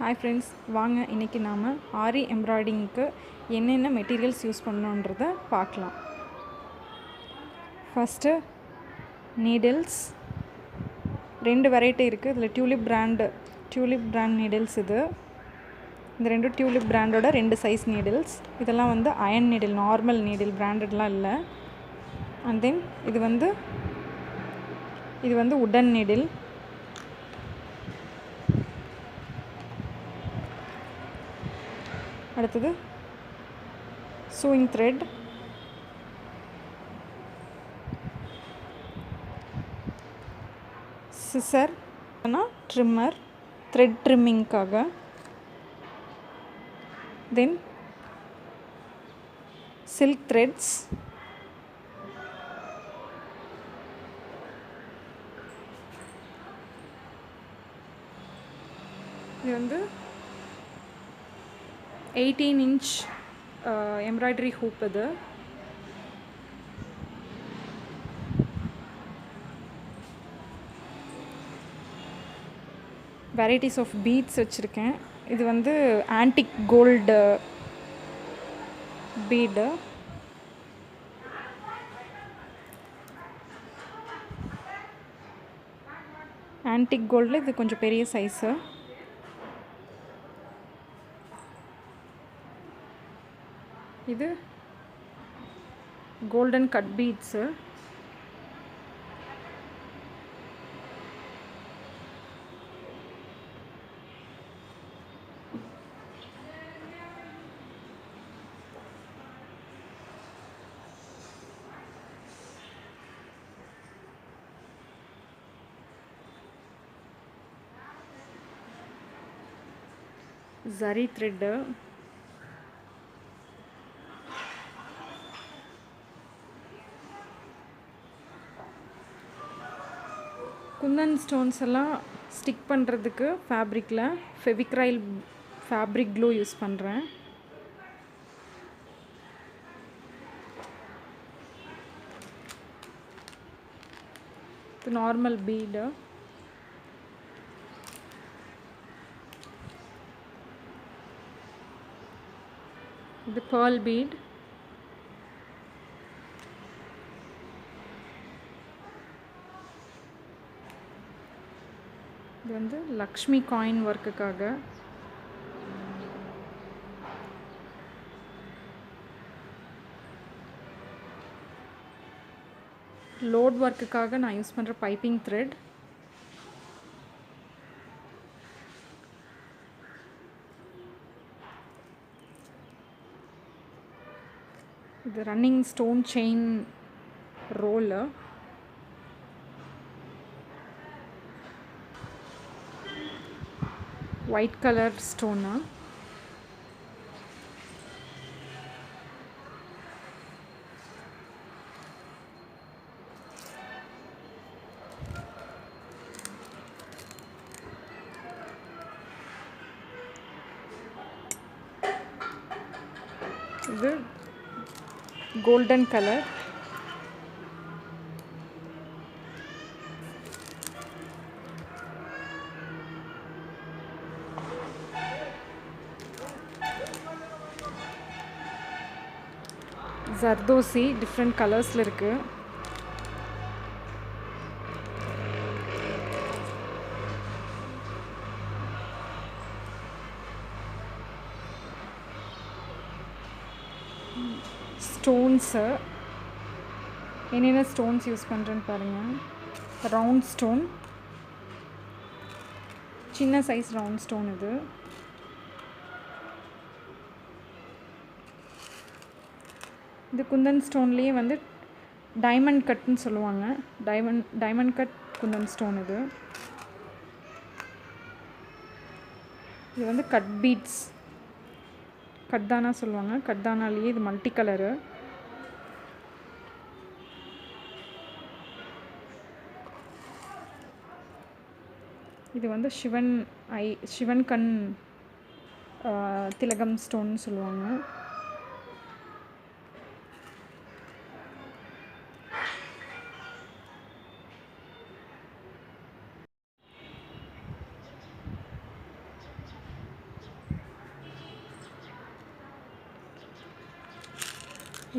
Hi friends, வாங்க இன்றைக்கி நாம் ஆரி எம்ப்ராய்டிங்க்கு என்னென்ன மெட்டீரியல்ஸ் யூஸ் பண்ணணுன்றதை பார்க்கலாம். First needles. 2 வெரைட்டி இருக்குது. இதில் டியூலிப் பிராண்ட் நீடில்ஸ் இது. இந்த 2 டியூலிப் பிராண்டோட 2 சைஸ் நீடில்ஸ். இதெல்லாம் வந்து அயன் நீடில், நார்மல் நீடில், பிராண்டட்லாம் இல்லை. அண்ட் தென் இது வந்து உடன் நீடில். அடுத்தது sewing thread, scissor, trimmer, thread ட்ரிம்மிங்காக, தென் சில்க் த்ரெட்ஸ், இது வந்து 18 inch எம்ப்ராய்டரி ஹூப். இது வெரைட்டிஸ் ஆஃப் பீட்ஸ் வச்சுருக்கேன். இது வந்து ஆன்டிக் கோல்டு பீடு. ஆன்டிக் கோல்டில் இது கொஞ்சம் பெரிய சைஸு. இது golden cut beads. Zari thread, kundan stones எல்லாம் ஸ்டிக் பண்ணுறதுக்கு ஃபேப்ரிக்கில் ஃபெவிக்ரைல் ஃபேப்ரிக் க்ளூ யூஸ் பண்ணுறேன். இது நார்மல் பீடு. இது பேர்ல் பீட். இது வந்து லக்ஷ்மி காயின் ஒர்க்குக்காக. லோட் ஒர்க்குக்காக நான் யூஸ் பண்ணுற பைப்பிங் த்ரெட். இது running stone chain roll. White colour stone. இது கோல்டன் கலர். ஜர்தோசி டிஃப்ரெண்ட் கலர்ஸில் இருக்குது. ஸ்டோன்ஸு என்னென்ன ஸ்டோன்ஸ் யூஸ் பண்ணுறேன்னு பாருங்கள். ரவுண்ட் ஸ்டோன், சின்ன சைஸ் ரவுண்ட் ஸ்டோன். இது குந்தன் ஸ்டோன்லேயே வந்து டைமண்ட் கட்னு சொல்லுவாங்க. Diamond cut Kundan stone. இது வந்து கட் பீட்ஸ், கட்தானா சொல்லுவாங்க. கட்தானாலேயே இது மல்டி கலரு. இது வந்து சிவன் கண் திலகம் ஸ்டோன் சொல்லுவாங்க.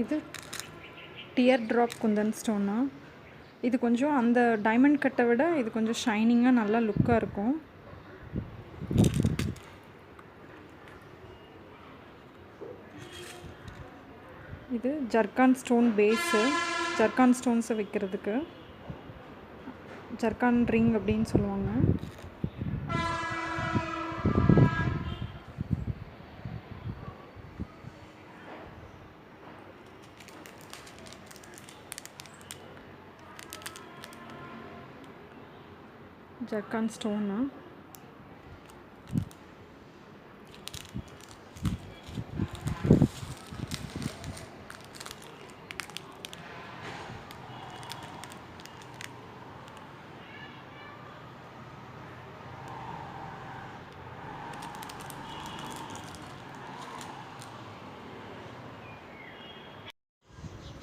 இது டியர் ட்ராப் குந்தன் ஸ்டோனா. இது கொஞ்சம் அந்த டைமண்ட் கட்டை விட இது கொஞ்சம் ஷைனிங்காக நல்லா லுக்காக இருக்கும். இது ஜர்கான் ஸ்டோன் பேஸு. ஜர்கான் ஸ்டோன்ஸை வைக்கிறதுக்கு ஜர்கான் ரிங் அப்படின்னு சொல்லுவாங்க. ஜர்கான் ஸ்டோனா.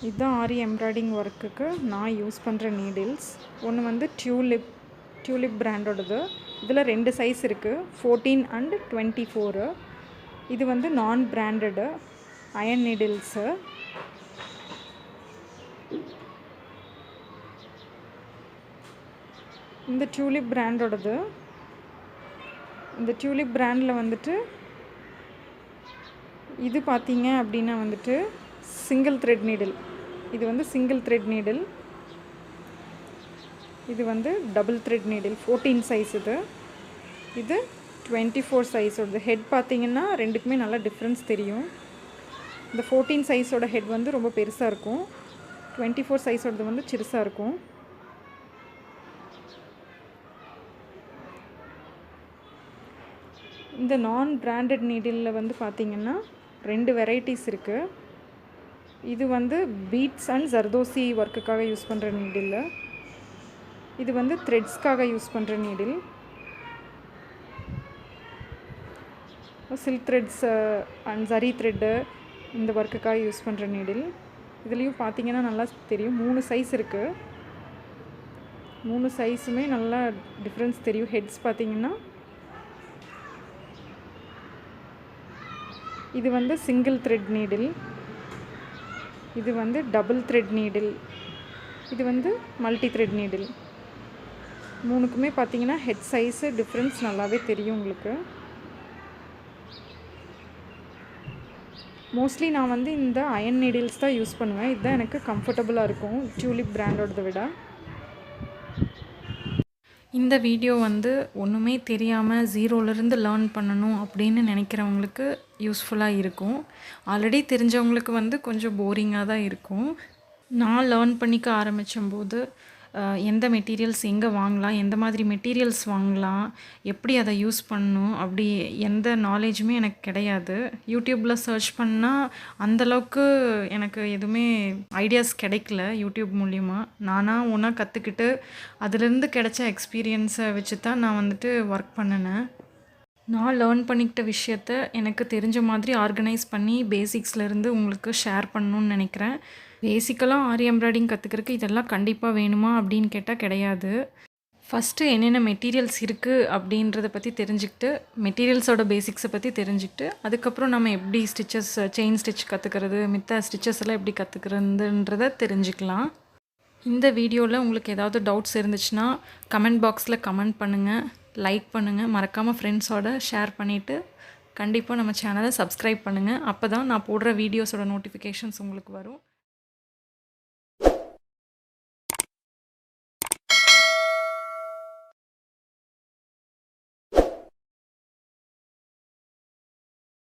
இதுதான் ஆரி எம்ப்ராய்டிங் ஒர்க்குக்கு நான் யூஸ் பண்ணுற நீடில்ஸ். ஒன்று வந்து டியூலிப் பிராண்டோடது. இதில் 2 சைஸ் இருக்குது, 14 அண்ட் 24. இது வந்து நான் பிராண்டடு அயன் நீடில்ஸு. இந்த டியூலிப் பிராண்டோடது. இந்த டியூலிப் பிராண்டில் வந்துட்டு இது பார்த்தீங்க அப்படின்னா வந்துட்டு சிங்கிள் த்ரெட் நீடில். இது வந்து சிங்கிள் த்ரெட் நீடில். இது வந்து டபுள் த்ரெட் நீடில் 14 சைஸ். இது 24 சைஸோடது. ஹெட் பார்த்தீங்கன்னா ரெண்டுக்குமே நல்லா டிஃப்ரென்ஸ் தெரியும். இந்த 14 சைஸோட ஹெட் வந்து ரொம்ப பெருசாக இருக்கும், 24 சைஸோடது வந்து சிறுசாக இருக்கும். இந்த நான் பிராண்டட் நீடிலில் வந்து பார்த்திங்கன்னா 2 வெரைட்டிஸ் இருக்குது. இது வந்து பீட்ஸ் அண்ட் ஜர்தோசி ஒர்க்குக்காக யூஸ் பண்ணுற நீடில். இது வந்து த்ரெட்ஸ்க்காக யூஸ் பண்ணுற needle. Silk threads and zari thread இந்த ஒர்க்குக்காக யூஸ் பண்ணுற நீடில். இதுலேயும் பார்த்தீங்கன்னா நல்லா தெரியும், 3 சைஸ் இருக்குது. 3 சைஸுமே நல்லா டிஃப்ரென்ஸ் தெரியும். ஹெட்ஸ் பார்த்தீங்கன்னா இது வந்து சிங்கிள் த்ரெட் நீடில், இது வந்து டபுள் த்ரெட் நீடில், இது வந்து மல்டி த்ரெட் நீடில். 3க்குமே பார்த்தீங்கன்னா ஹெட் சைஸு டிஃப்ரென்ஸ் நல்லாவே தெரியும் உங்களுக்கு. மோஸ்ட்லி நான் வந்து இந்த அயன் நீடில்ஸ் தான் யூஸ் பண்ணுவேன். இதுதான் எனக்கு கம்ஃபர்டபுளாக இருக்கும் டியூலிப் பிராண்டோடதை விட. இந்த வீடியோ வந்து ஒன்றுமே தெரியாமல் ஜீரோலேருந்து லேர்ன் பண்ணணும் அப்படின்னு நினைக்கிறவங்களுக்கு யூஸ்ஃபுல்லாக இருக்கும். ஆல்ரெடி தெரிஞ்சவங்களுக்கு வந்து கொஞ்சம் போரிங்காக தான் இருக்கும். நான் லேர்ன் பண்ணிக்க ஆரம்பித்தபோது எந்த மெட்டீரியல்ஸ் எங்கே வாங்கலாம், எந்த மாதிரி மெட்டீரியல்ஸ் வாங்கலாம், எப்படி அதை யூஸ் பண்ணணும், அப்படி எந்த நாலேஜுமே எனக்கு கிடையாது. யூடியூப்பில் சர்ச் பண்ணால் அந்தளவுக்கு எனக்கு எதுவுமே ஐடியாஸ் கிடைக்கல. யூடியூப் மூலிமா நானாக ஒன்றா கற்றுக்கிட்டு அதுலேருந்து கிடைச்ச எக்ஸ்பீரியன்ஸை வச்சு தான் நான் வந்துட்டு ஒர்க் பண்ணினேன். நான் லேர்ன் பண்ணிக்கிட்ட விஷயத்த எனக்கு தெரிஞ்ச மாதிரி ஆர்கனைஸ் பண்ணி பேசிக்ஸ்லேருந்து உங்களுக்கு ஷேர் பண்ணணுன்னு நினைக்கிறேன். பேசிக்கலாக ஆரி எம்ப்ராய்டிங் கற்றுக்கிறதுக்கு இதெல்லாம் கண்டிப்பாக வேணுமா அப்படின்னு கேட்டால் கிடையாது. ஃபஸ்ட்டு என்னென்ன மெட்டீரியல்ஸ் இருக்குது அப்படின்றத பற்றி தெரிஞ்சுக்கிட்டு, மெட்டீரியல்ஸோட பேசிக்ஸை பற்றி தெரிஞ்சுக்கிட்டு, அதுக்கப்புறம் நம்ம எப்படி ஸ்டிச்சஸ், செயின் ஸ்டிச் கற்றுக்கிறது, மித்த ஸ்டிச்சஸ் எல்லாம் எப்படி கற்றுக்கிறதுன்றதை தெரிஞ்சுக்கலாம். இந்த வீடியோவில் உங்களுக்கு ஏதாவது டவுட்ஸ் இருந்துச்சுன்னா கமெண்ட் பாக்ஸில் கமெண்ட் பண்ணுங்கள், லைக் பண்ணுங்கள், மறக்காமல் ஃப்ரெண்ட்ஸோட ஷேர் பண்ணிவிட்டு கண்டிப்பாக நம்ம சேனலை சப்ஸ்கிரைப் பண்ணுங்கள். அப்போ தான் நான் போடுற வீடியோஸோட நோட்டிஃபிகேஷன்ஸ் உங்களுக்கு வரும்.